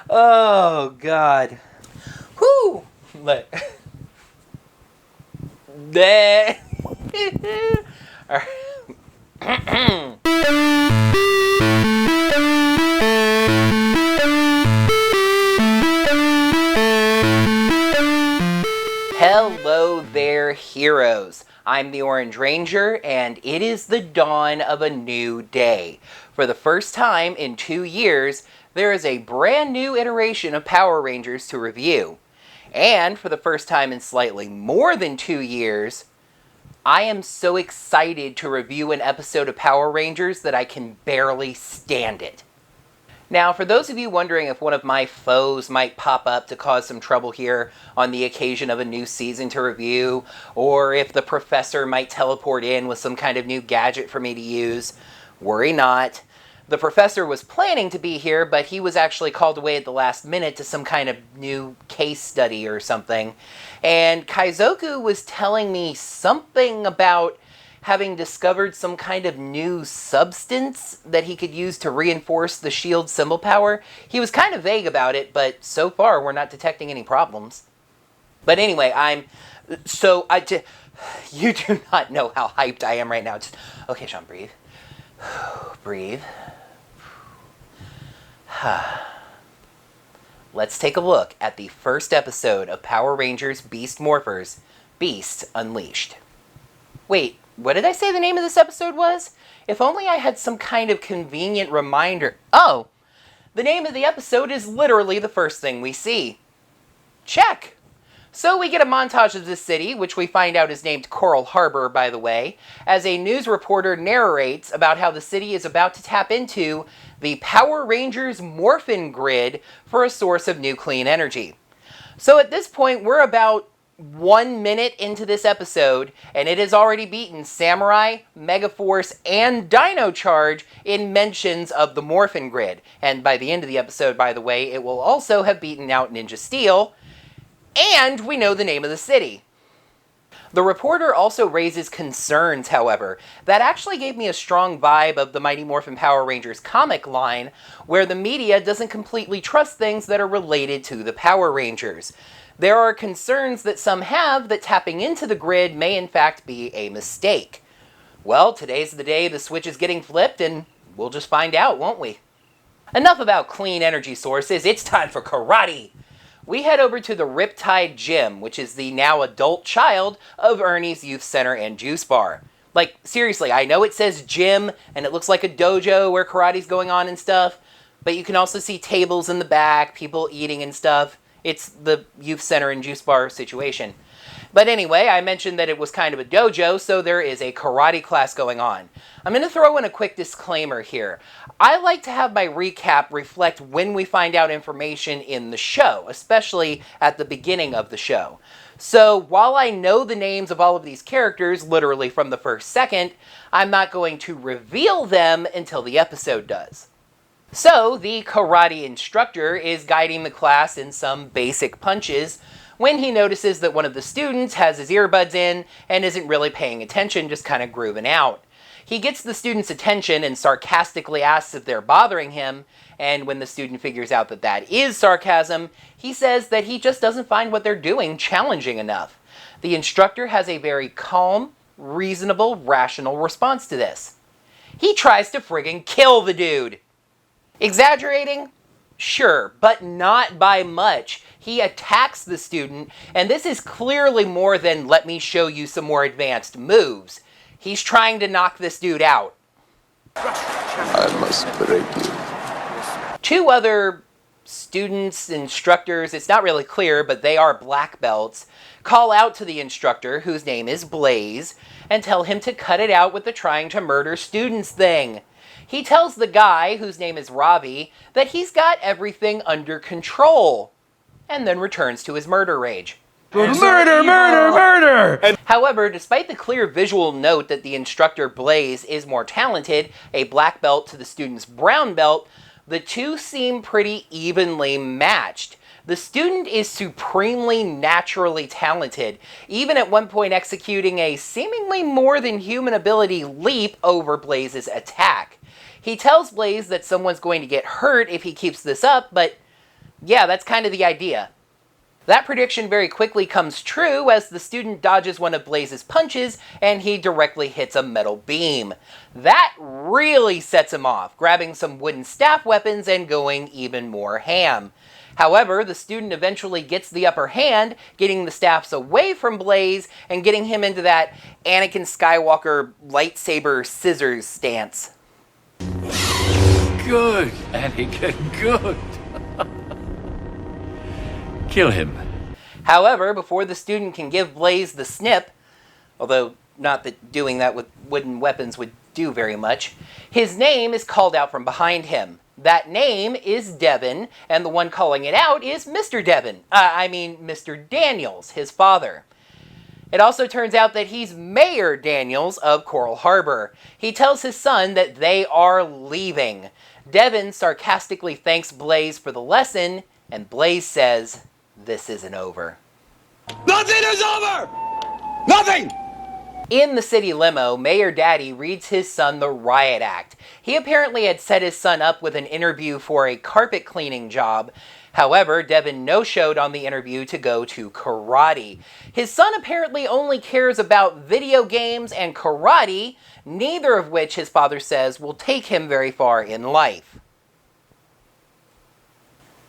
Oh, God. Whew. There. All right. Hello there, heroes. I'm the Orange Ranger, and it is the dawn of a new day. For the first time in 2 years, there is a brand new iteration of Power Rangers to review. And for the first time in slightly more than 2 years, I am so excited to review an episode of Power Rangers that I can barely stand it. Now, for those of you wondering if one of my foes might pop up to cause some trouble here on the occasion of a new season to review, or if the professor might teleport in with some kind of new gadget for me to use, worry not. The professor was planning to be here, but he was actually called away at the last minute to some kind of new case study or something. And Kaizoku was telling me something about having discovered some kind of new substance that he could use to reinforce the shield symbol power. He was kind of vague about it, but so far we're not detecting any problems. But anyway, you do not know how hyped I am right now. Okay, Sean, breathe. Breathe. Let's take a look at the first episode of Power Rangers Beast Morphers, Beast Unleashed. Wait, what did I say the name of this episode was? If only I had some kind of convenient reminder. Oh, the name of the episode is literally the first thing we see. Check! So we get a montage of this city, which we find out is named Coral Harbor, by the way, as a news reporter narrates about how the city is about to tap into the Power Rangers Morphin Grid for a source of new clean energy. So at this point, we're about 1 minute into this episode, and it has already beaten Samurai, Megaforce, and Dino Charge in mentions of the Morphin Grid. And by the end of the episode, by the way, it will also have beaten out Ninja Steel, and we know the name of the city. The reporter also raises concerns, however, that actually gave me a strong vibe of the Mighty Morphin Power Rangers comic line, where the media doesn't completely trust things that are related to the Power Rangers. There are concerns that some have that tapping into the grid may in fact be a mistake. Well, today's the day the switch is getting flipped, and we'll just find out, won't we? Enough about clean energy sources, it's time for karate! We head over to the Riptide Gym, which is the now adult child of Ernie's Youth Center and Juice Bar. Like, seriously, I know it says gym, and it looks like a dojo where karate's going on and stuff, but you can also see tables in the back, people eating and stuff. It's the Youth Center and Juice Bar situation. But anyway, I mentioned that it was kind of a dojo, so there is a karate class going on. I'm going to throw in a quick disclaimer here. I like to have my recap reflect when we find out information in the show, especially at the beginning of the show. So while I know the names of all of these characters, literally from the first second, I'm not going to reveal them until the episode does. So the karate instructor is guiding the class in some basic punches when he notices that one of the students has his earbuds in and isn't really paying attention, just kind of grooving out. He gets the student's attention and sarcastically asks if they're bothering him, and when the student figures out that that is sarcasm, he says that he just doesn't find what they're doing challenging enough. The instructor has a very calm, reasonable, rational response to this. He tries to friggin' kill the dude. Exaggerating? Sure, but not by much. He attacks the student, and this is clearly more than let me show you some more advanced moves. He's trying to knock this dude out. I must break you. 2 other students, instructors, it's not really clear, but they are black belts, call out to the instructor, whose name is Blaze, and tell him to cut it out with the trying to murder students thing. He tells the guy, whose name is Ravi, that he's got everything under control, and then returns to his murder rage. Murder! However, despite the clear visual note that the instructor Blaze is more talented, a black belt to the student's brown belt, The two seem pretty evenly matched. The student is supremely naturally talented, even at one point executing a seemingly more than human ability leap over Blaze's attack. He tells Blaze that someone's going to get hurt if he keeps this up, but yeah, that's kind of the idea. That prediction very quickly comes true as the student dodges one of Blaze's punches and he directly hits a metal beam. That really sets him off, grabbing some wooden staff weapons and going even more ham. However, the student eventually gets the upper hand, getting the staffs away from Blaze and getting him into that Anakin Skywalker lightsaber scissors stance. Good, Anakin, good. Kill him. However, before the student can give Blaze the snip, although not that doing that with wooden weapons would do very much, his name is called out from behind him. That name is Devin, and the one calling it out is Mr. Devin. Mr. Daniels, his father. It also turns out that he's Mayor Daniels of Coral Harbor. He tells his son that they are leaving. Devin sarcastically thanks Blaze for the lesson, and Blaze says, "This isn't over." Nothing is over! Nothing! In the city limo, Mayor Daddy reads his son the riot act. He apparently had set his son up with an interview for a carpet cleaning job. However, Devin no-showed on the interview to go to karate. His son apparently only cares about video games and karate, neither of which his father says will take him very far in life.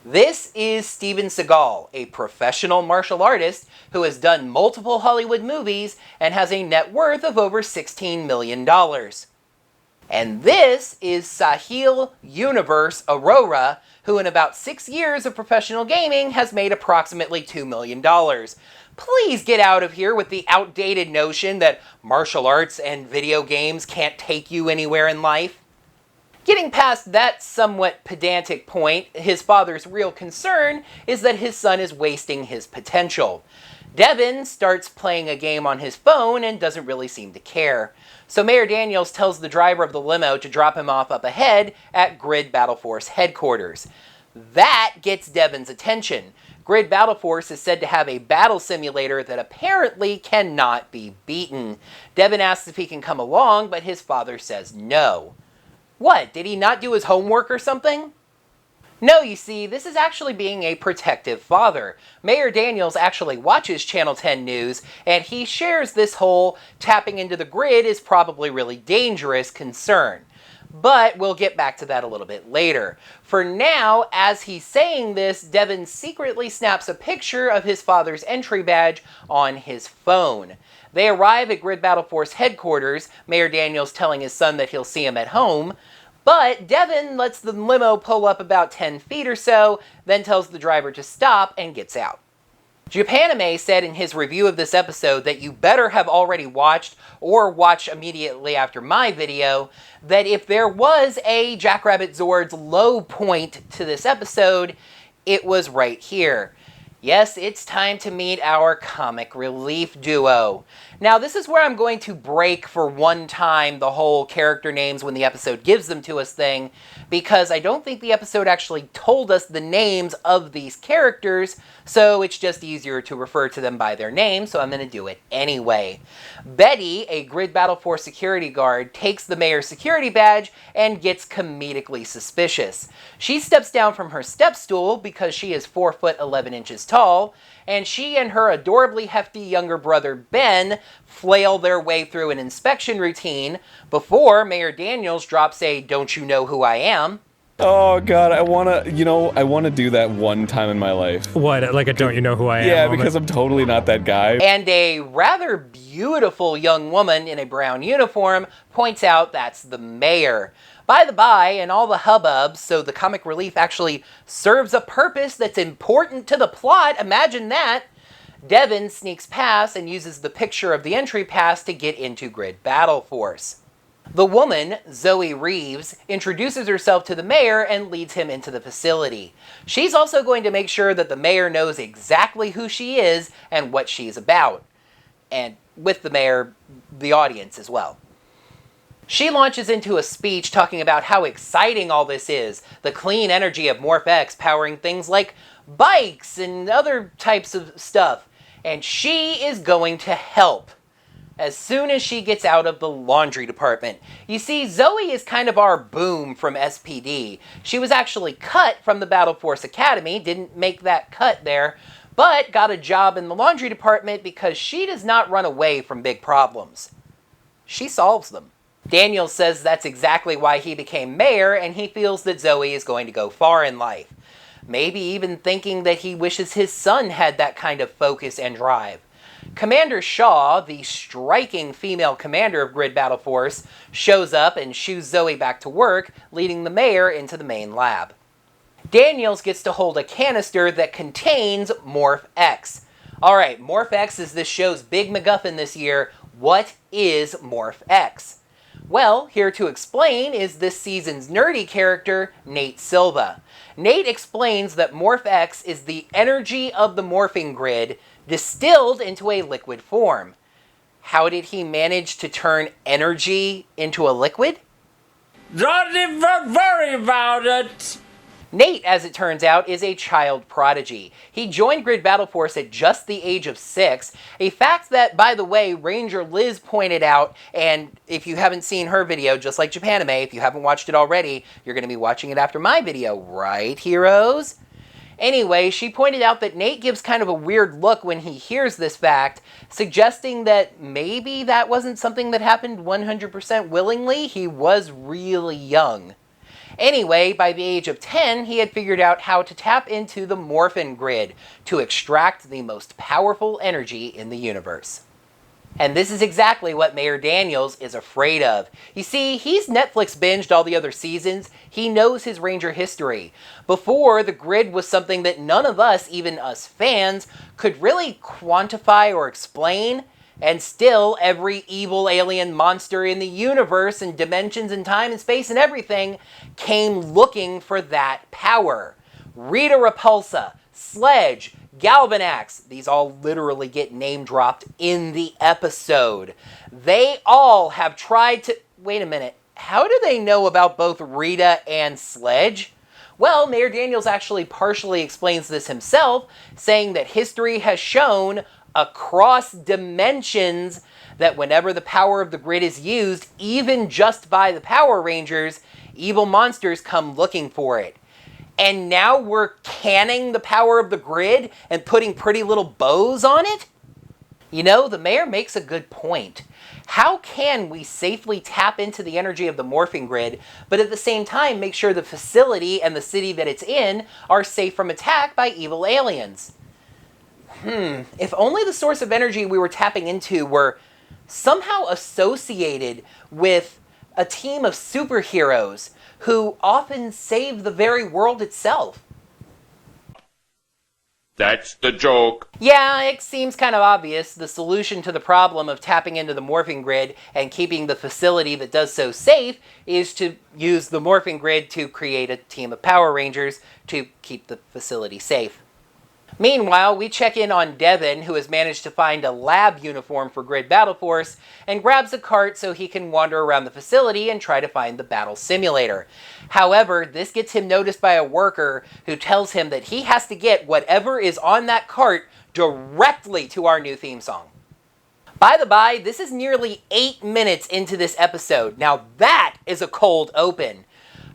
This is Steven Seagal, a professional martial artist who has done multiple Hollywood movies and has a net worth of over $16 million. And this is Sahil Universe Arora, who in about 6 years of professional gaming has made approximately $2 million. Please get out of here with the outdated notion that martial arts and video games can't take you anywhere in life. Getting past that somewhat pedantic point, his father's real concern is that his son is wasting his potential. Devin starts playing a game on his phone and doesn't really seem to care. So Mayor Daniels tells the driver of the limo to drop him off up ahead at Grid Battle Force headquarters. That gets Devin's attention. Grid Battle Force is said to have a battle simulator that apparently cannot be beaten. Devin asks if he can come along, but his father says no. What, did he not do his homework or something? No, you see, this is actually being a protective father. Mayor Daniels actually watches Channel 10 News, and he shares this whole tapping into the grid is probably really dangerous concern. But we'll get back to that a little bit later. For now, as he's saying this, Devin secretly snaps a picture of his father's entry badge on his phone. They arrive at Grid Battle Force headquarters, Mayor Daniels telling his son that he'll see him at home, but Devin lets the limo pull up about 10 feet or so, then tells the driver to stop and gets out. Japanime said in his review of this episode that you better have already watched or watch immediately after my video, that if there was a Jackrabbit Zord's low point to this episode, it was right here. Yes, it's time to meet our comic relief duo. Now, this is where I'm going to break for one time the whole character names when the episode gives them to us thing, because I don't think the episode actually told us the names of these characters, so it's just easier to refer to them by their name, so I'm going to do it anyway. Betty, a Grid Battle Force security guard, takes the mayor's security badge and gets comedically suspicious. She steps down from her step stool because she is 4 foot 11 inches tall, and she and her adorably hefty younger brother Ben flail their way through an inspection routine before Mayor Daniels drops a "Don't you know who I am?" Oh god, I wanna do that one time in my life. What, like a "don't you know who I am" Yeah, moment? because I'm totally not that guy. And a rather beautiful young woman in a brown uniform points out that's the mayor. By the by, in all the hubbub, so the comic relief actually serves a purpose that's important to the plot, imagine that, Devin sneaks past and uses the picture of the entry pass to get into Grid Battle Force. The woman, Zoe Reeves, introduces herself to the mayor and leads him into the facility. She's also going to make sure that the mayor knows exactly who she is and what she's about. And with the mayor, the audience as well. She launches into a speech talking about how exciting all this is, the clean energy of MorphX powering things like bikes and other types of stuff, and she is going to help as soon as she gets out of the laundry department. You see, Zoe is kind of our Boom from SPD. She was actually cut from the Battle Force Academy, didn't make that cut there, but got a job in the laundry department because she does not run away from big problems. She solves them. Daniel says that's exactly why he became mayor, and he feels that Zoe is going to go far in life. Maybe even thinking that he wishes his son had that kind of focus and drive. Commander Shaw, the striking female commander of Grid Battle Force, shows up and shoos Zoe back to work, leading the mayor into the main lab. Daniels gets to hold a canister that contains MorphX. Alright, MorphX is this show's big MacGuffin this year. What is MorphX? Well, here to explain is this season's nerdy character, Nate Silva. Nate explains that MorphX is the energy of the morphing grid distilled into a liquid form. How did he manage to turn energy into a liquid? Don't even worry about it! Nate, as it turns out, is a child prodigy. He joined Grid Battle Force at just the age of 6, a fact that, by the way, Ranger Liz pointed out, and if you haven't seen her video, just like Japanime, if you haven't watched it already, you're going to be watching it after my video, right, heroes? Anyway, she pointed out that Nate gives kind of a weird look when he hears this fact, suggesting that maybe that wasn't something that happened 100% willingly. He was really young. Anyway, by the age of 10, he had figured out how to tap into the Morphin Grid to extract the most powerful energy in the universe. And this is exactly what Mayor Daniels is afraid of. You see, he's Netflix binged all the other seasons. He knows his Ranger history. Before, the grid was something that none of us, even us fans, could really quantify or explain. And still, every evil alien monster in the universe and dimensions and time and space and everything came looking for that power. Rita Repulsa, Sledge, Galvanax, these all literally get name dropped in the episode. They all have tried to... Wait a minute, how do they know about both Rita and Sledge? Well, Mayor Daniels actually partially explains this himself, saying that history has shown across dimensions that whenever the power of the grid is used, even just by the Power Rangers, evil monsters come looking for it. And now we're canning the power of the grid and putting pretty little bows on it? You know, the mayor makes a good point. How can we safely tap into the energy of the morphing grid, but at the same time make sure the facility and the city that it's in are safe from attack by evil aliens? If only the source of energy we were tapping into were somehow associated with a team of superheroes who often save the very world itself. That's the joke. Yeah, it seems kind of obvious. The solution to the problem of tapping into the morphing grid and keeping the facility that does so safe is to use the morphing grid to create a team of Power Rangers to keep the facility safe. Meanwhile, we check in on Devin, who has managed to find a lab uniform for Grid Battle Force, and grabs a cart so he can wander around the facility and try to find the battle simulator. However, this gets him noticed by a worker who tells him that he has to get whatever is on that cart directly to our new theme song. By the by, this is nearly 8 minutes into this episode. Now that is a cold open.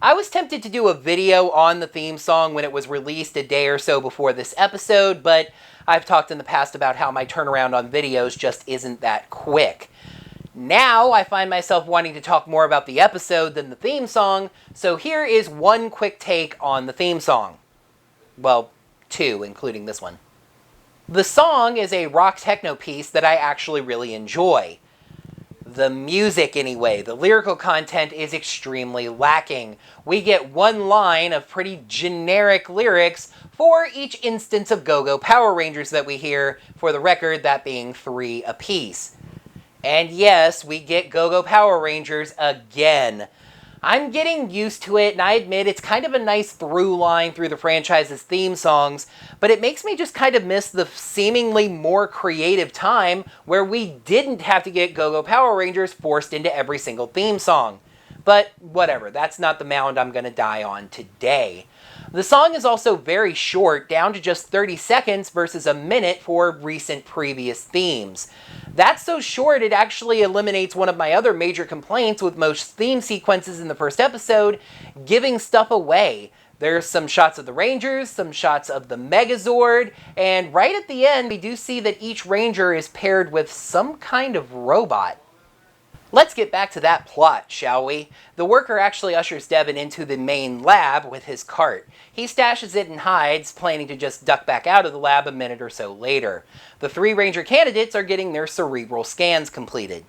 I was tempted to do a video on the theme song when it was released a day or so before this episode, but I've talked in the past about how my turnaround on videos just isn't that quick. Now I find myself wanting to talk more about the episode than the theme song, so here is one quick take on the theme song. Well, 2, including this one. The song is a rock techno piece that I actually really enjoy. The music, anyway, the lyrical content is extremely lacking. We get one line of pretty generic lyrics for each instance of Go-Go Power Rangers that we hear, for the record, that being 3 apiece. And yes, we get Go-Go Power Rangers again. I'm getting used to it, and I admit it's kind of a nice through line through the franchise's theme songs, but it makes me just kind of miss the seemingly more creative time where we didn't have to get Go-Go Power Rangers forced into every single theme song. But whatever, that's not the mound I'm going to die on today. The song is also very short, down to just 30 seconds versus a minute for recent previous themes. That's so short it actually eliminates one of my other major complaints with most theme sequences in the first episode, giving stuff away. There's some shots of the Rangers, some shots of the Megazord, and right at the end we do see that each Ranger is paired with some kind of robot. Let's get back to that plot, shall we? The worker actually ushers Devin into the main lab with his cart. He stashes it and hides, planning to just duck back out of the lab a minute or so later. The 3 Ranger candidates are getting their cerebral scans completed.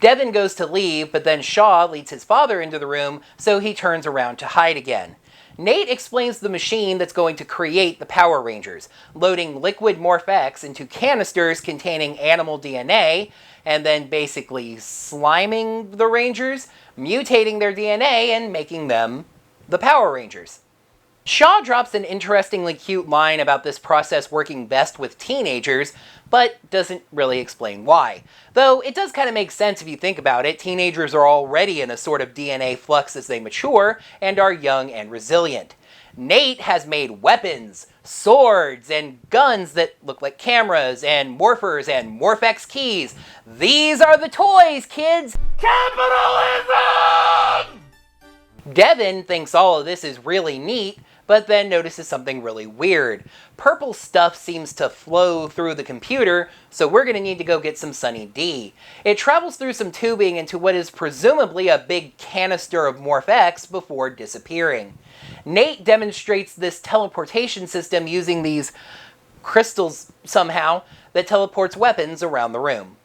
Devin goes to leave, but then Shaw leads his father into the room, so he turns around to hide again. Nate explains the machine that's going to create the Power Rangers, loading liquid MorphX into canisters containing animal DNA, and then basically sliming the Rangers, mutating their DNA, and making them the Power Rangers. Shaw drops an interestingly cute line about this process working best with teenagers, but doesn't really explain why. Though it does kind of make sense if you think about it. Teenagers are already in a sort of DNA flux as they mature, and are young and resilient. Nate has made weapons, swords, and guns that look like cameras, and morphers, and MorphX keys. These are the toys, kids! Capitalism! Devin thinks all of this is really neat, but then notices something really weird. Purple stuff seems to flow through the computer, so we're going to need to go get some Sunny D. It travels through some tubing into what is presumably a big canister of MorphX before disappearing. Nate demonstrates this teleportation system using these crystals somehow that teleports weapons around the room.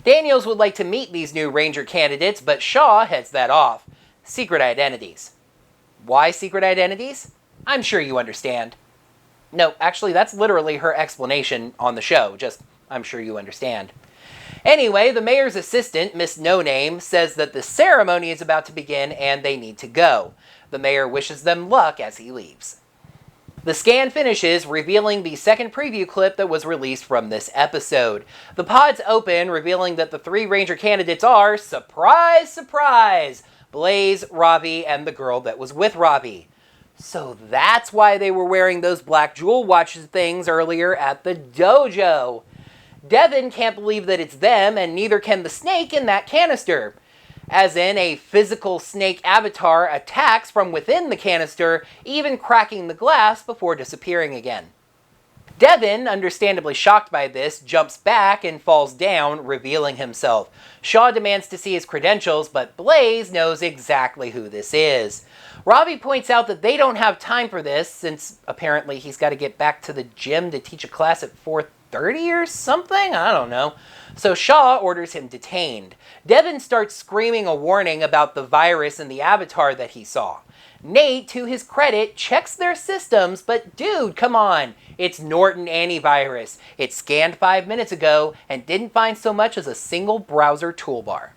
Daniels would like to meet these new Ranger candidates, but Shaw heads that off. Secret identities. Why secret identities? I'm sure you understand. No, actually, that's literally her explanation on the show. Just, I'm sure you understand. Anyway, the mayor's assistant, Miss No Name, says that the ceremony is about to begin and they need to go. The mayor wishes them luck as he leaves. The scan finishes, revealing the second preview clip that was released from this episode. The pods open, revealing that the 3 Ranger candidates are, surprise, surprise, Blaze, Ravi, and the girl that was with Ravi. So that's why they were wearing those black jewel watches things earlier at the dojo. Devin can't believe that it's them, and neither can the snake in that canister. As in, a physical snake avatar attacks from within the canister, even cracking the glass before disappearing again. Devin, understandably shocked by this, jumps back and falls down, revealing himself. Shaw demands to see his credentials, but Blaze knows exactly who this is. Ravi points out that they don't have time for this, since apparently he's got to get back to the gym to teach a class at 4:30 or something? I don't know. So Shaw orders him detained. Devin starts screaming a warning about the virus in the avatar that he saw. Nate, to his credit, checks their systems, but dude, come on. It's Norton antivirus. It scanned 5 minutes ago and didn't find so much as a single browser toolbar.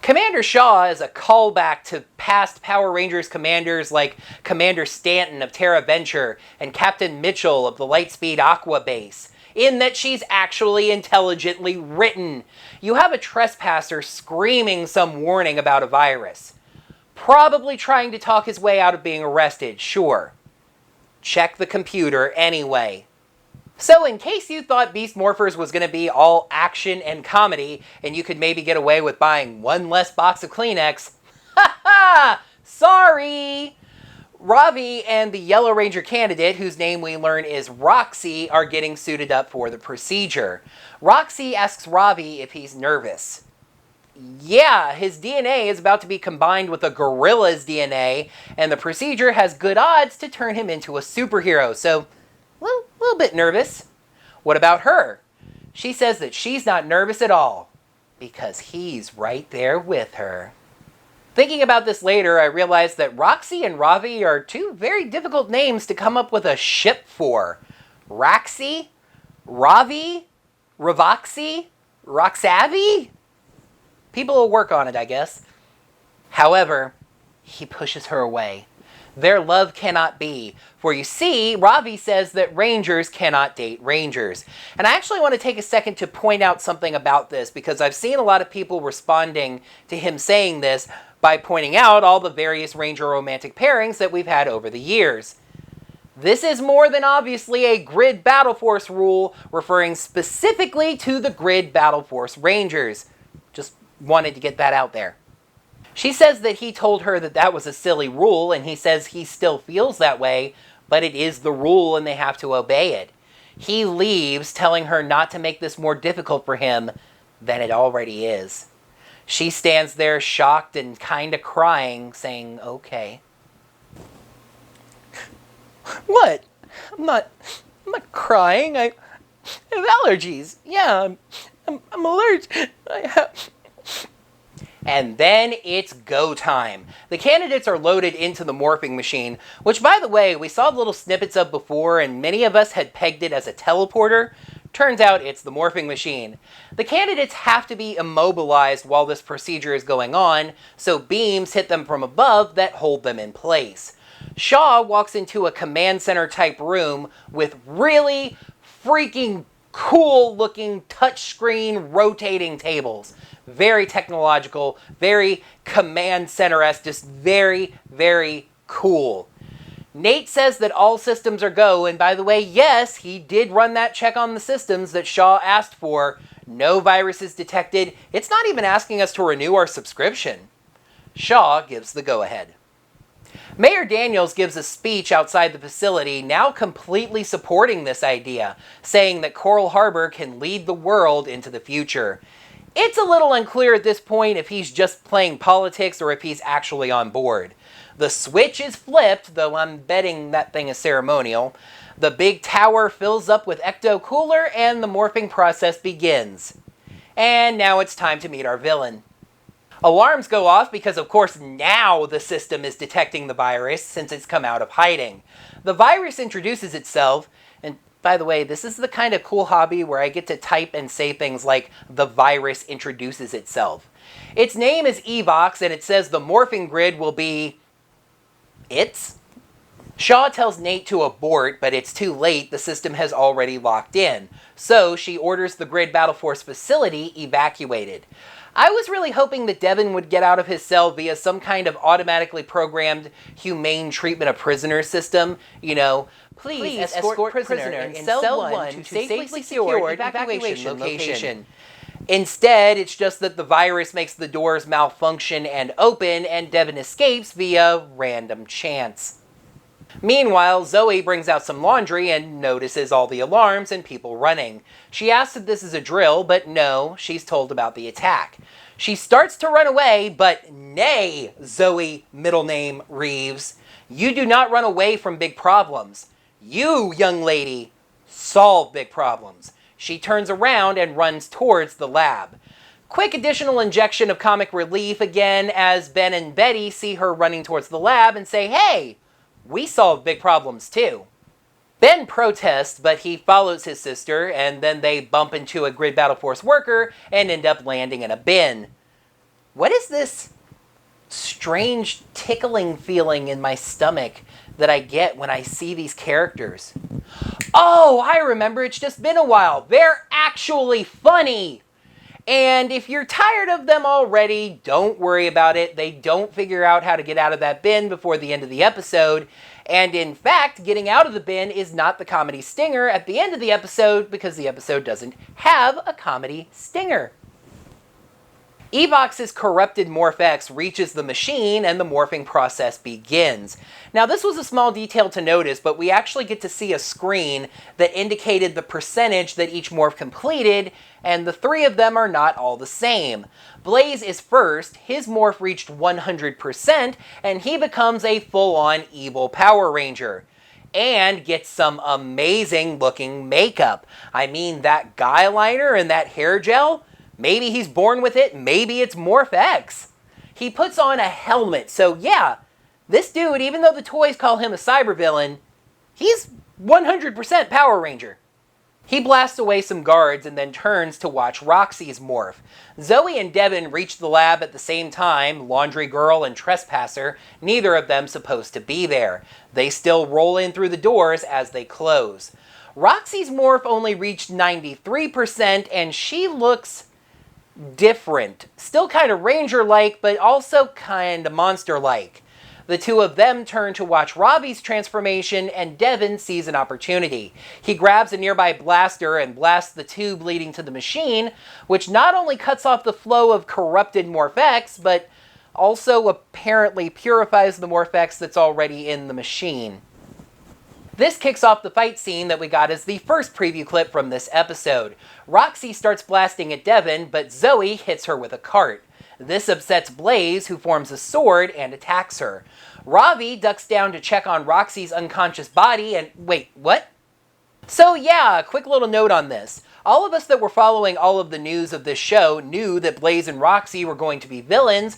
Commander Shaw is a callback to past Power Rangers commanders like Commander Stanton of Terra Venture and Captain Mitchell of the Lightspeed Aqua Base, in that she's actually intelligently written. You have a trespasser screaming some warning about a virus. Probably trying to talk his way out of being arrested, sure. Check the computer anyway. So in case you thought Beast Morphers was going to be all action and comedy, and you could maybe get away with buying one less box of Kleenex, ha ha! Sorry! Ravi and the Yellow Ranger candidate, whose name we learn is Roxy, are getting suited up for the procedure. Roxy asks Ravi if he's nervous. Yeah, his DNA is about to be combined with a gorilla's DNA, and the procedure has good odds to turn him into a superhero, so, well, a little bit nervous. What about her? She says that she's not nervous at all, because he's right there with her. Thinking about this later, I realized that Roxy and Ravi are 2 very difficult names to come up with a ship for. Raxy? Ravi? Ravoxy? Roxavi? People will work on it, I guess. However, he pushes her away. Their love cannot be. For you see, Ravi says that Rangers cannot date Rangers. And I actually want to take a second to point out something about this, because I've seen a lot of people responding to him saying this by pointing out all the various Ranger romantic pairings that we've had over the years. This is more than obviously a Grid Battle Force rule, referring specifically to the Grid Battle Force Rangers. Just wanted to get that out there. She says that he told her that that was a silly rule, and he says he still feels that way, but it is the rule and they have to obey it. He leaves, telling her not to make this more difficult for him than it already is. She stands there shocked and kinda crying, saying, okay. What? I'm not crying. I have allergies. Yeah, I'm allergic. I have... And then it's go time. The candidates are loaded into the morphing machine, which, by the way, we saw little snippets of before, and many of us had pegged it as a teleporter. Turns out it's the morphing machine. The candidates have to be immobilized while this procedure is going on, so beams hit them from above that hold them in place. Shaw walks into a command center type room with really freaking cool looking touchscreen rotating tables. Very technological, very command center-esque, just very, very cool. Nate says that all systems are go, and by the way, yes, he did run that check on the systems that Shaw asked for. No viruses detected. It's not even asking us to renew our subscription. Shaw gives the go-ahead. Mayor Daniels gives a speech outside the facility, now completely supporting this idea, saying that Coral Harbor can lead the world into the future. It's a little unclear at this point if he's just playing politics or if he's actually on board. The switch is flipped, though I'm betting that thing is ceremonial. The big tower fills up with ecto cooler and the morphing process begins. And now it's time to meet our villain. Alarms go off because, of course, now the system is detecting the virus since it's come out of hiding. The virus introduces itself, and by the way, this is the kind of cool hobby where I get to type and say things like, the virus introduces itself. Its name is Evox, and it says the morphing grid will be... its? Shaw tells Nate to abort, but it's too late, the system has already locked in. So she orders the Grid Battle Force facility evacuated. I was really hoping that Devin would get out of his cell via some kind of automatically programmed humane treatment of prisoners system. You know, please escort prisoner in cell 1 to safely secured evacuation location. Instead, it's just that the virus makes the doors malfunction and open, and Devin escapes via random chance. Meanwhile, Zoe brings out some laundry and notices all the alarms and people running. She asks if this is a drill, but no, she's told about the attack. She starts to run away, but nay, Zoe, middle name Reeves, you do not run away from big problems. You, young lady, solve big problems. She turns around and runs towards the lab. Quick additional injection of comic relief again as Ben and Betty see her running towards the lab and say, hey, we solve big problems too. Ben protests, but he follows his sister, and then they bump into a Grid Battle Force worker and end up landing in a bin. What is this strange tickling feeling in my stomach that I get when I see these characters? Oh, I remember, it's just been a while. They're actually funny! And if you're tired of them already, don't worry about it. They don't figure out how to get out of that bin before the end of the episode. And in fact, getting out of the bin is not the comedy stinger at the end of the episode because the episode doesn't have a comedy stinger. Evox's corrupted MorphX reaches the machine and the morphing process begins. Now this was a small detail to notice, but we actually get to see a screen that indicated the percentage that each morph completed, and the three of them are not all the same. Blaze is first, his morph reached 100%, and he becomes a full-on evil Power Ranger. And gets some amazing looking makeup. I mean, that guy liner and that hair gel, maybe he's born with it, maybe it's MorphX. He puts on a helmet, so yeah, this dude, even though the toys call him a cybervillain, he's 100% Power Ranger. He blasts away some guards and then turns to watch Roxy's morph. Zoe and Devin reach the lab at the same time, Laundry Girl and Trespasser, neither of them supposed to be there. They still roll in through the doors as they close. Roxy's morph only reached 93% and she looks different. Still kind of Ranger-like, but also kind of monster-like. The two of them turn to watch Robbie's transformation, and Devin sees an opportunity. He grabs a nearby blaster and blasts the tube leading to the machine, which not only cuts off the flow of corrupted Morph-X, but also apparently purifies the Morph-X that's already in the machine. This kicks off the fight scene that we got as the first preview clip from this episode. Roxy starts blasting at Devin, but Zoe hits her with a cart. This upsets Blaze, who forms a sword and attacks her. Ravi ducks down to check on Roxy's unconscious body and... Wait, what? So yeah, a quick little note on this. All of us that were following all of the news of this show knew that Blaze and Roxy were going to be villains,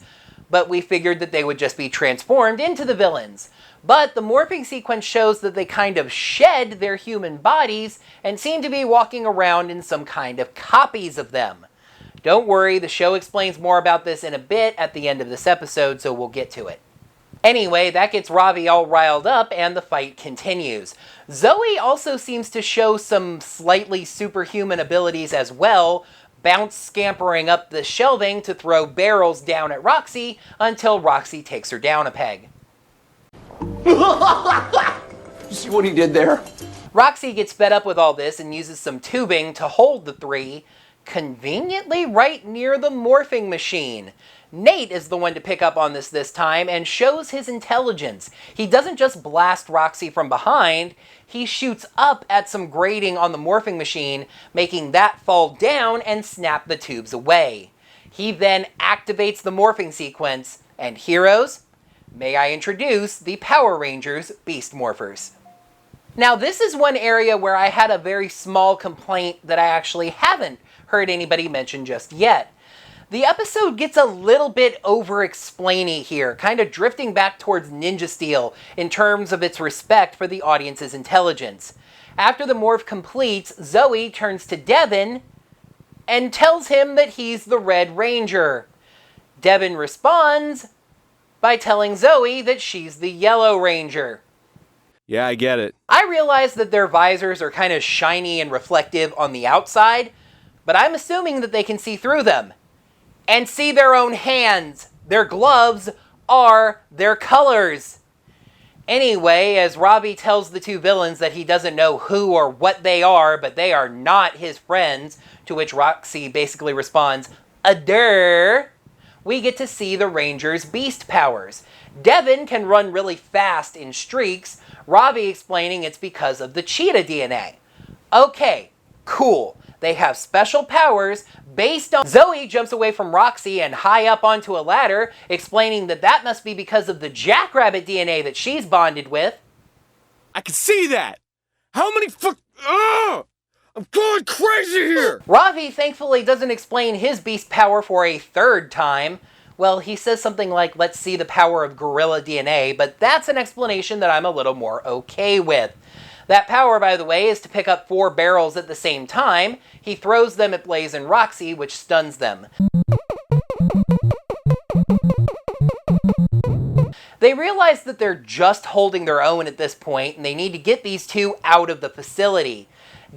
but we figured that they would just be transformed into the villains. But the morphing sequence shows that they kind of shed their human bodies and seem to be walking around in some kind of copies of them. Don't worry, the show explains more about this in a bit at the end of this episode, so we'll get to it. Anyway, that gets Ravi all riled up and the fight continues. Zoe also seems to show some slightly superhuman abilities as well, bounce scampering up the shelving to throw barrels down at Roxy until Roxy takes her down a peg. See what he did there? Roxy gets fed up with all this and uses some tubing to hold the three, conveniently right near the morphing machine. Nate is the one to pick up on this time and shows his intelligence. He doesn't just blast Roxy from behind, he shoots up at some grating on the morphing machine, making that fall down and snap the tubes away. He then activates the morphing sequence, and heroes, may I introduce the Power Rangers Beast Morphers. Now this is one area where I had a very small complaint that I actually haven't heard anybody mention just yet. The episode gets a little bit over-explainy here, kind of drifting back towards Ninja Steel in terms of its respect for the audience's intelligence. After the morph completes, Zoe turns to Devin and tells him that he's the Red Ranger. Devin responds by telling Zoe that she's the Yellow Ranger. Yeah, I get it. I realize that their visors are kind of shiny and reflective on the outside, but I'm assuming that they can see through them. And see their own hands. Their gloves are their colors. Anyway, as Robbie tells the two villains that he doesn't know who or what they are, but they are not his friends, to which Roxy basically responds, "Adder," we get to see the Rangers' beast powers. Devin can run really fast in streaks, Robbie explaining it's because of the cheetah DNA. Okay, cool. They have special powers based on... Zoe jumps away from Roxy and high up onto a ladder, explaining that that must be because of the jackrabbit DNA that she's bonded with. I can see that! How many I'm going crazy here! Ravi thankfully doesn't explain his beast power for a third time. Well, he says something like, let's see the power of gorilla DNA, but that's an explanation that I'm a little more okay with. That power, by the way, is to pick up 4 barrels at the same time. He throws them at Blaze and Roxy, which stuns them. They realize that they're just holding their own at this point, and they need to get these two out of the facility.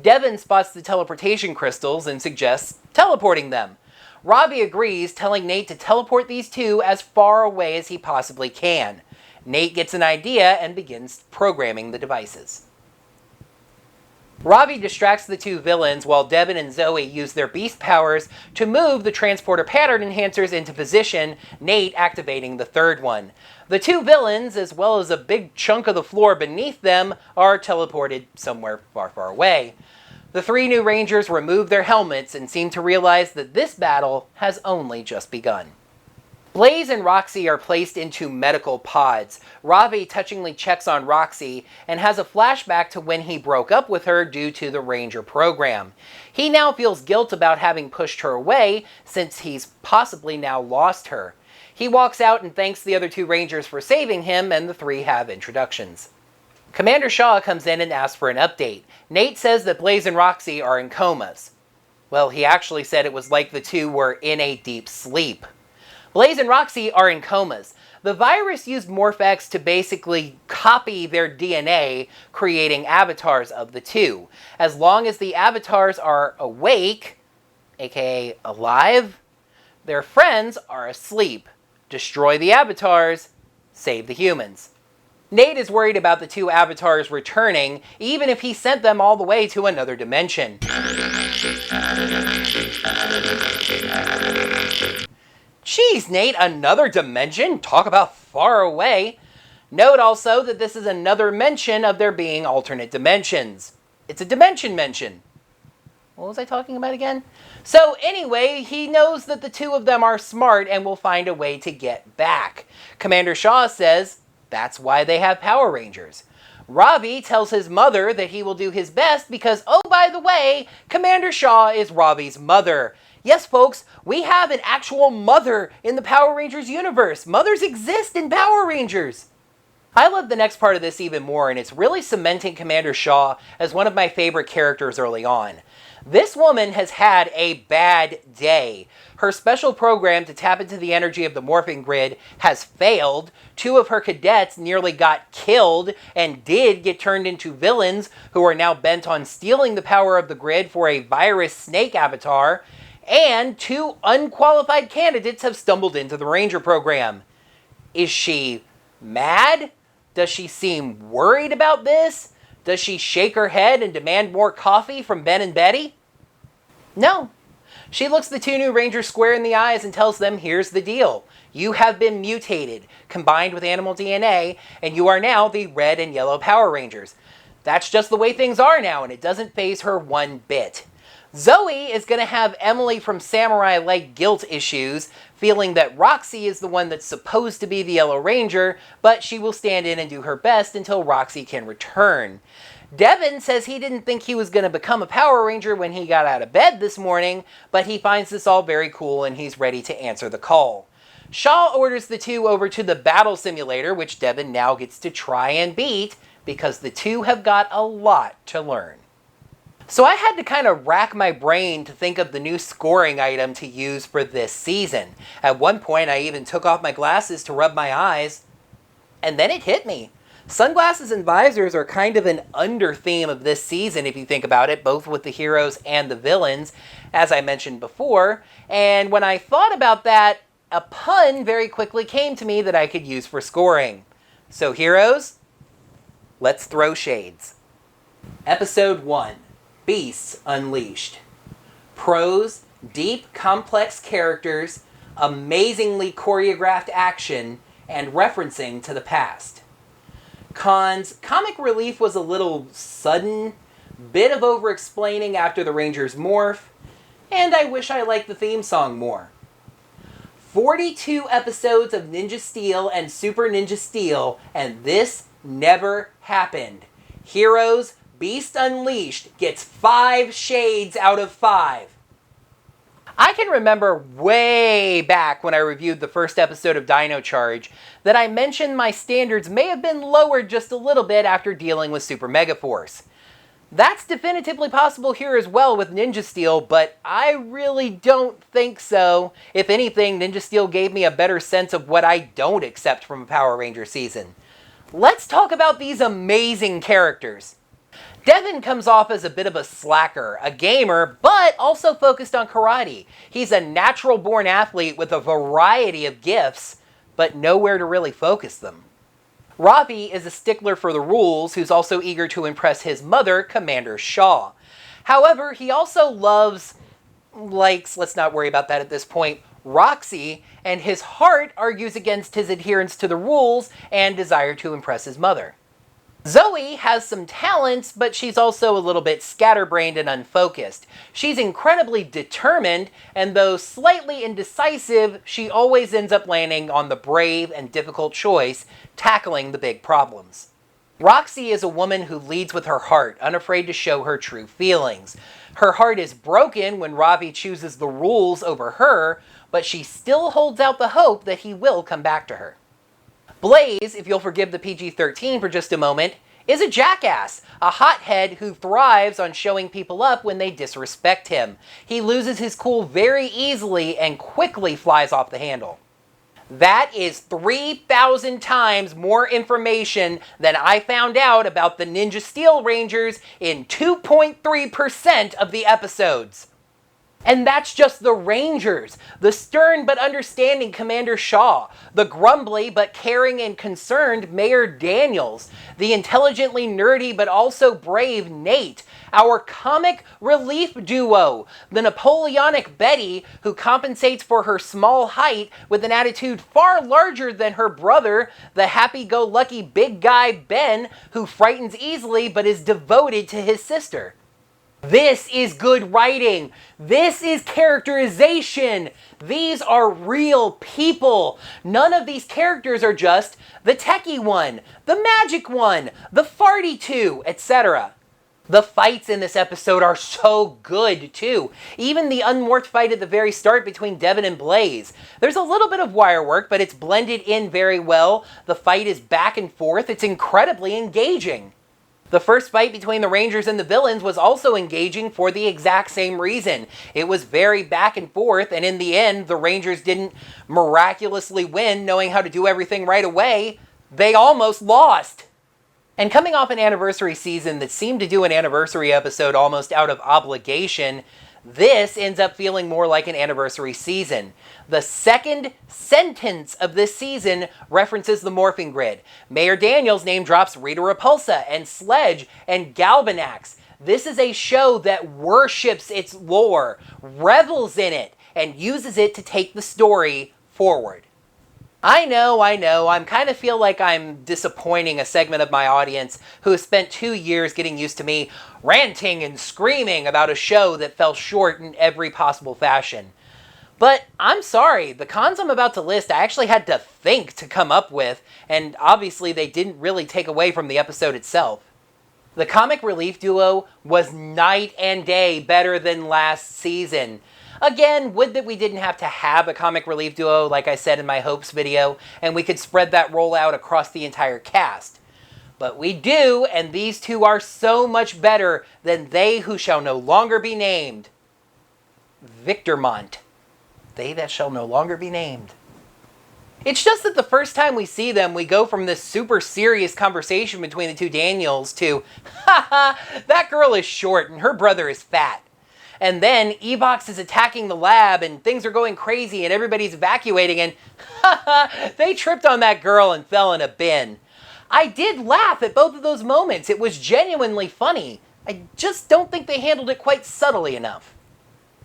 Devin spots the teleportation crystals and suggests teleporting them. Robbie agrees, telling Nate to teleport these two as far away as he possibly can. Nate gets an idea and begins programming the devices. Robbie distracts the two villains while Devin and Zoe use their beast powers to move the transporter pattern enhancers into position, Nate activating the third one. The two villains, as well as a big chunk of the floor beneath them, are teleported somewhere far, far away. The 3 new Rangers remove their helmets and seem to realize that this battle has only just begun. Blaze and Roxy are placed into medical pods. Ravi touchingly checks on Roxy and has a flashback to when he broke up with her due to the Ranger program. He now feels guilt about having pushed her away since he's possibly now lost her. He walks out and thanks the other 2 Rangers for saving him, and the 3 have introductions. Commander Shaw comes in and asks for an update. Nate says that Blaze and Roxy are in comas. Well, he actually said it was like the two were in a deep sleep. Blaze and Roxy are in comas. The virus used MorphX to basically copy their DNA, creating avatars of the two. As long as the avatars are awake, aka alive, their friends are asleep. Destroy the avatars, save the humans. Nate is worried about the two avatars returning, even if he sent them all the way to another dimension. Jeez, Nate, another dimension? Talk about far away. Note also that this is another mention of there being alternate dimensions. It's a dimension mention. What was I talking about again? So anyway, he knows that the two of them are smart and will find a way to get back. Commander Shaw says that's why they have Power Rangers. Robbie tells his mother that he will do his best because, oh, by the way, Commander Shaw is Robbie's mother. Yes, folks, we have an actual mother in the Power Rangers universe. Mothers exist in Power Rangers. I love the next part of this even more, and it's really cementing Commander Shaw as one of my favorite characters early on. This woman has had a bad day. Her special program to tap into the energy of the morphing grid has failed. Two of her cadets nearly got killed and did get turned into villains who are now bent on stealing the power of the grid for a virus snake avatar. And two unqualified candidates have stumbled into the Ranger program. Is she mad? Does she seem worried about this? Does she shake her head and demand more coffee from Ben and Betty? No. She looks the two new Rangers square in the eyes and tells them, here's the deal. You have been mutated, combined with animal DNA, and you are now the red and yellow Power Rangers. That's just the way things are now, and it doesn't faze her one bit. Zoe is going to have Emily from Samurai like guilt issues, feeling that Roxy is the one that's supposed to be the Yellow Ranger, but she will stand in and do her best until Roxy can return. Devin says he didn't think he was going to become a Power Ranger when he got out of bed this morning, but he finds this all very cool and he's ready to answer the call. Shaw orders the two over to the battle simulator, which Devin now gets to try and beat, because the two have got a lot to learn. So I had to kind of rack my brain to think of the new scoring item to use for this season. At one point, I even took off my glasses to rub my eyes, and then it hit me. Sunglasses and visors are kind of an under-theme of this season, if you think about it, both with the heroes and the villains, as I mentioned before. And when I thought about that, a pun very quickly came to me that I could use for scoring. So heroes, let's throw shades. Episode 1. Beasts Unleashed. Pros, deep, complex characters, amazingly choreographed action, and referencing to the past. Cons, comic relief was a little sudden, bit of over-explaining after the Rangers morph, and I wish I liked the theme song more. 42 episodes of Ninja Steel and Super Ninja Steel, and this never happened. Heroes, Beast Unleashed gets 5 shades out of 5. I can remember way back when I reviewed the first episode of Dino Charge that I mentioned my standards may have been lowered just a little bit after dealing with Super Megaforce. That's definitively possible here as well with Ninja Steel, but I really don't think so. If anything, Ninja Steel gave me a better sense of what I don't accept from a Power Ranger season. Let's talk about these amazing characters. Devin comes off as a bit of a slacker, a gamer, but also focused on karate. He's a natural-born athlete with a variety of gifts, but nowhere to really focus them. Robbie is a stickler for the rules who's also eager to impress his mother, Commander Shaw. However, he also likes, let's not worry about that at this point, Roxy, and his heart argues against his adherence to the rules and desire to impress his mother. Zoe has some talents, but she's also a little bit scatterbrained and unfocused. She's incredibly determined, and though slightly indecisive, she always ends up landing on the brave and difficult choice, tackling the big problems. Roxy is a woman who leads with her heart, unafraid to show her true feelings. Her heart is broken when Robbie chooses the rules over her, but she still holds out the hope that he will come back to her. Blaze, if you'll forgive the PG-13 for just a moment, is a jackass, a hothead who thrives on showing people up when they disrespect him. He loses his cool very easily and quickly flies off the handle. That is 3,000 times more information than I found out about the Ninja Steel Rangers in 2.3% of the episodes. And that's just the Rangers, the stern but understanding Commander Shaw, the grumbly but caring and concerned Mayor Daniels, the intelligently nerdy but also brave Nate, our comic relief duo, the Napoleonic Betty, who compensates for her small height with an attitude far larger than her brother, the happy-go-lucky big guy Ben, who frightens easily but is devoted to his sister. This is good writing. This is characterization. These are real people. None of these characters are just the techie one, the magic one, the farty two, etc. The fights in this episode are so good, too. Even the unmorphed fight at the very start between Devin and Blaze. There's a little bit of wire work, but it's blended in very well. The fight is back and forth. It's incredibly engaging. The first fight between the Rangers and the villains was also engaging for the exact same reason. It was very back and forth, and in the end, the Rangers didn't miraculously win knowing how to do everything right away. They almost lost. And coming off an anniversary season that seemed to do an anniversary episode almost out of obligation, this ends up feeling more like an anniversary season. The second sentence of this season references the morphing grid. Mayor Daniels name drops Rita Repulsa and Sledge and Galvanax. This is a show that worships its lore, revels in it, and uses it to take the story forward. I know, I kind of feel like I'm disappointing a segment of my audience who has spent 2 years getting used to me ranting and screaming about a show that fell short in every possible fashion. But I'm sorry, the cons I'm about to list I actually had to think to come up with, and obviously they didn't really take away from the episode itself. The comic relief duo was night and day better than last season. Again, would that we didn't have to have a comic relief duo, like I said in my hopes video, and we could spread that role out across the entire cast. But we do, and these two are so much better than they who shall no longer be named. Victormont. They that shall no longer be named. It's just that the first time we see them, we go from this super serious conversation between the two Daniels to, haha, that girl is short and her brother is fat. And then Evox is attacking the lab and things are going crazy and everybody's evacuating and haha, they tripped on that girl and fell in a bin. I did laugh at both of those moments. It was genuinely funny. I just don't think they handled it quite subtly enough.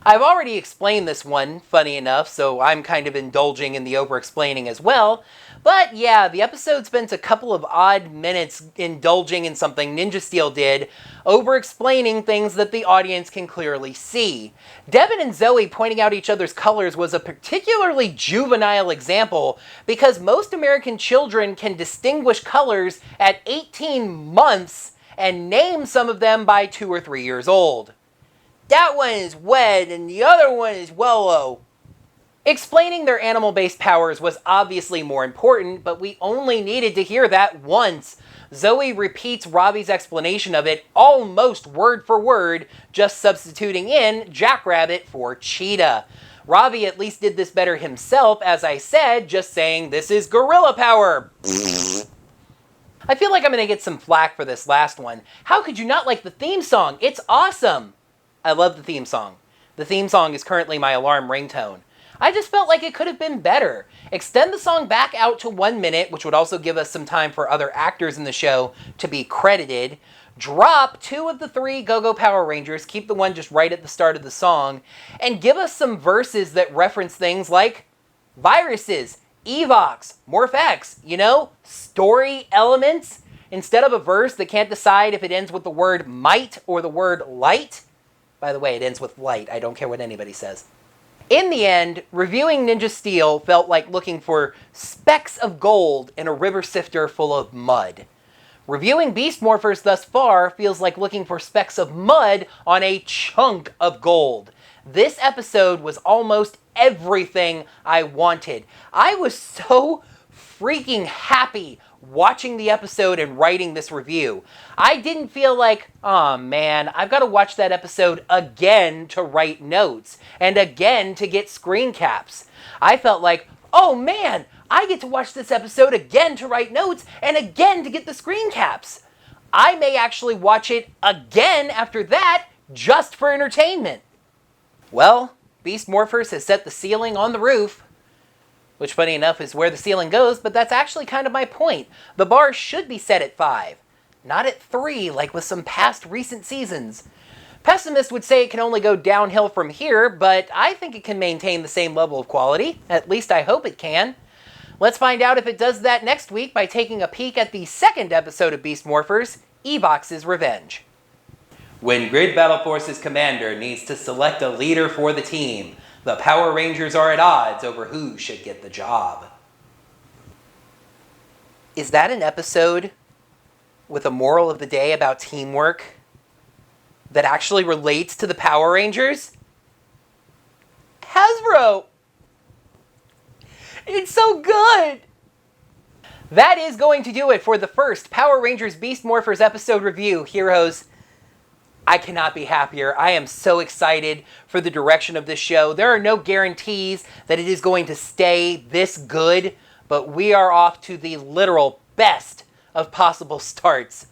I've already explained this one, funny enough, so I'm kind of indulging in the over-explaining as well. But yeah, the episode spends a couple of odd minutes indulging in something Ninja Steel did, over-explaining things that the audience can clearly see. Devin and Zoe pointing out each other's colors was a particularly juvenile example because most American children can distinguish colors at 18 months and name some of them by 2 or 3 years old. That one is Wed and the other one is Wello. Explaining their animal-based powers was obviously more important, but we only needed to hear that once. Zoe repeats Robbie's explanation of it almost word for word, just substituting in Jackrabbit for Cheetah. Robbie at least did this better himself, as I said, just saying this is gorilla power. I feel like I'm going to get some flack for this last one. How could you not like the theme song? It's awesome! I love the theme song. The theme song is currently my alarm ringtone. I just felt like it could have been better. Extend the song back out to 1 minute, which would also give us some time for other actors in the show to be credited. Drop 2 of the 3 Go-Go Power Rangers, keep the one just right at the start of the song, and give us some verses that reference things like viruses, Evox, MorphX, story elements. Instead of a verse that can't decide if it ends with the word might or the word light. By the way, it ends with light. I don't care what anybody says. In the end, reviewing Ninja Steel felt like looking for specks of gold in a river sifter full of mud. Reviewing Beast Morphers thus far feels like looking for specks of mud on a chunk of gold. This episode was almost everything I wanted. I was so freaking happy watching the episode and writing this review. I didn't feel like, oh man, I've got to watch that episode again to write notes and again to get screen caps. I felt like, oh man, I get to watch this episode again to write notes and again to get the screen caps. I may actually watch it again after that just for entertainment. Well, Beast Morphers has set the ceiling on the roof, which funny enough is where the ceiling goes, but that's actually kind of my point. The bar should be set at 5, not at 3 like with some past recent seasons. Pessimists would say it can only go downhill from here, but I think it can maintain the same level of quality. At least I hope it can. Let's find out if it does that next week by taking a peek at the second episode of Beast Morphers, Evox's Revenge. When Grid Battle Force's commander needs to select a leader for the team, the Power Rangers are at odds over who should get the job. Is that an episode with a moral of the day about teamwork that actually relates to the Power Rangers? Hasbro! It's so good! That is going to do it for the first Power Rangers Beast Morphers episode review, heroes. I cannot be happier. I am so excited for the direction of this show. There are no guarantees that it is going to stay this good, but we are off to the literal best of possible starts.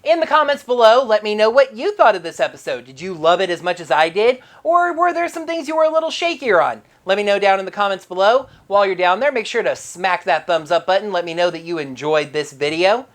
In the comments below, let me know what you thought of this episode. Did you love it as much as I did? Or were there some things you were a little shakier on? Let me know down in the comments below. While you're down there, make sure to smack that thumbs up button. Let me know that you enjoyed this video.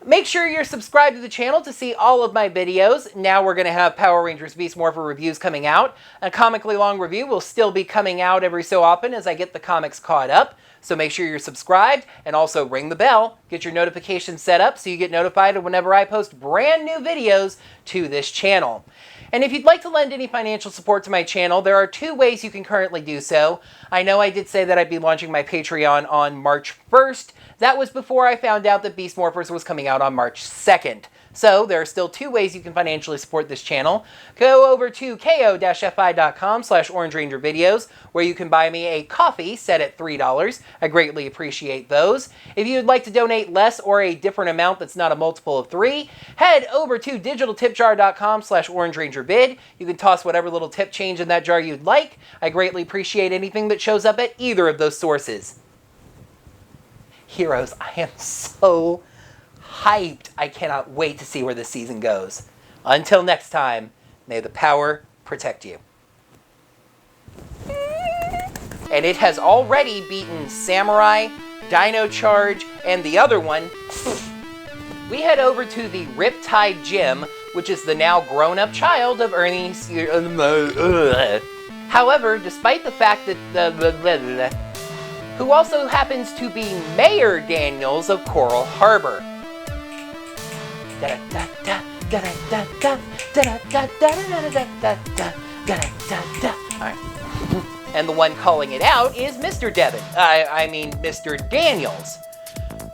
Make sure you're subscribed to the channel to see all of my videos. Now we're going to have Power Rangers Beast Morpher reviews coming out. A comically long review will still be coming out every so often as I get the comics caught up. So make sure you're subscribed and also ring the bell. Get your notifications set up so you get notified whenever I post brand new videos to this channel. And if you'd like to lend any financial support to my channel, there are 2 ways you can currently do so. I know I did say that I'd be launching my Patreon on March 1st. That was before I found out that Beast Morphers was coming out on March 2nd. So there are still 2 ways you can financially support this channel. Go over to ko-fi.com/orangerangervideos where you can buy me a coffee set at $3. I greatly appreciate those. If you'd like to donate less or a different amount that's not a multiple of 3, head over to digitaltipjar.com/orangerangerbid. You can toss whatever little tip change in that jar you'd like. I greatly appreciate anything that shows up at either of those sources. Heroes, I am so hyped. I cannot wait to see where this season goes. Until next time, may the power protect you. And it has already beaten Samurai, Dino Charge, and the other one. We head over to the Riptide Gym, which is the now grown-up child of Ernie. However, despite the fact that who also happens to be Mayor Daniels of Coral Harbor. Alright. And the one calling it out is Mr. Devin. I mean Mr. Daniels.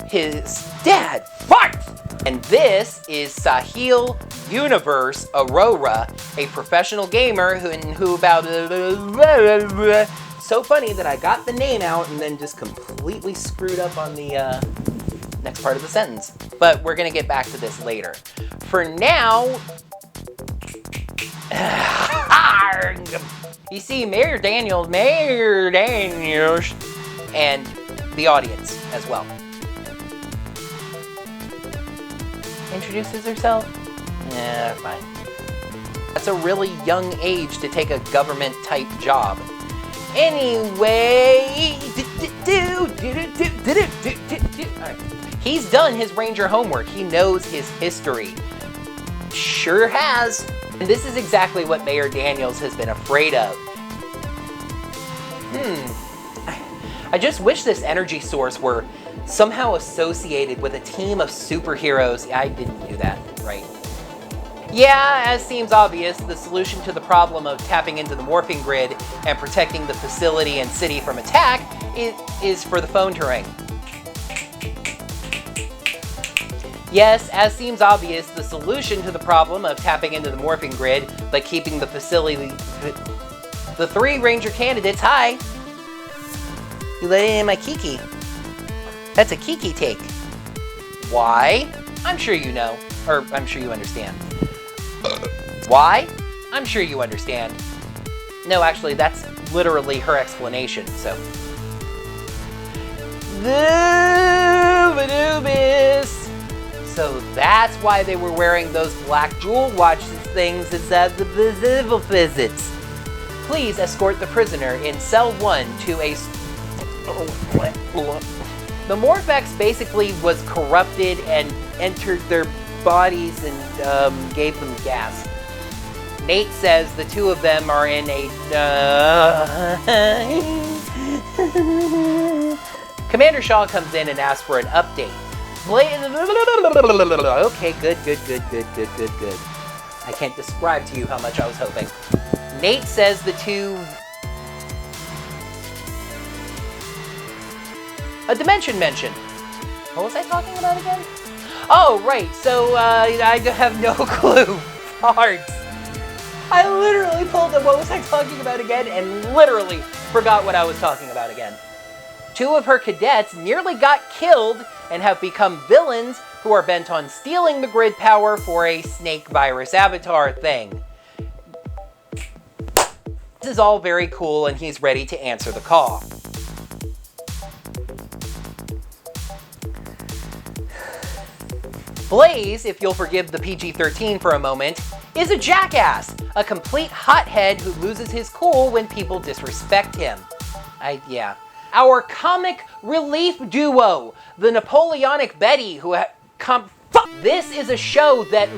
His dad. What? And this is Sahil Universe Aurora, a professional gamer who about... So funny that I got the name out and then just completely screwed up on the next part of the sentence. But we're going to get back to this later. For now... You see, Mayor Daniels, and the audience as well. Introduces herself? Yeah, fine. That's a really young age to take a government-type job. Anyway, Alright. He's done his Ranger homework. He knows his history. Sure has. And this is exactly what Mayor Daniels has been afraid of. I just wish this energy source were somehow associated with a team of superheroes. I didn't do that right. Yeah, as seems obvious, the solution to the problem of tapping into the morphing grid and protecting the facility and city from attack is for the phone to ring. Yes, as seems obvious, the solution to the problem of tapping into the morphing grid but keeping the facility... The 3 Ranger candidates, hi! You let in my Kiki. That's a Kiki take. Why? I'm sure you know. Or I'm sure you understand. Why? I'm sure you understand. No, actually, that's literally her explanation, so. So that's why they were wearing those black jewel watches things inside the visits. Please escort the prisoner in cell 1 to a... The Morphex basically was corrupted and entered their bodies and gave them gas. Nate says the two of them are in a... Commander Shaw comes in and asks for an update. Okay, good. I can't describe to you how much I was hoping. Nate says the two... A dimension mention. What was I talking about again? Oh, right, so I have no clue. Parts. I literally pulled up what was I talking about again and literally forgot what I was talking about again. Two of her cadets nearly got killed and have become villains who are bent on stealing the grid power for a snake virus avatar thing. This is all very cool and he's ready to answer the call. Blaze, if you'll forgive the PG-13 for a moment, is a jackass, a complete hothead who loses his cool when people disrespect him. Yeah. Our comic relief duo, the Napoleonic Betty, who this is a show that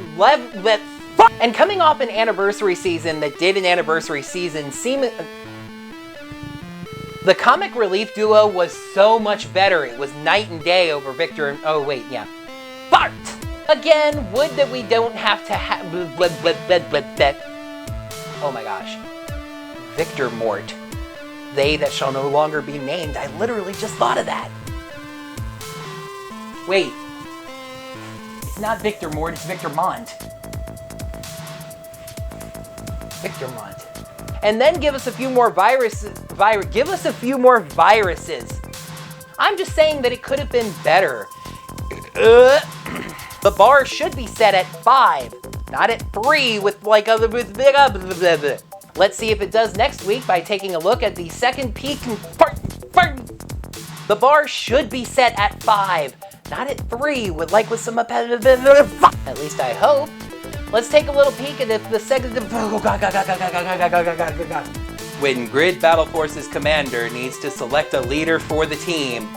and coming off an anniversary season that did an anniversary season the comic relief duo was so much better. It was night and day over Victor and... Oh, wait, yeah. Bart! Again, would that we don't have to have... Oh my gosh. Victor Mort. They that shall no longer be named. I literally just thought of that. Wait. It's not Victor Mort, it's Victor Mont. Victor Mont. And then give us a few more viruses. Give us a few more viruses. I'm just saying that it could have been better. The bar should be set at 5, not at 3 with like other... Let's see if it does next week by taking a look at the second peak. The bar should be set at 5, not at 3 with some... At least I hope. Let's take a little peek at the second... When Grid Battle Forces commander needs to select a leader for the team,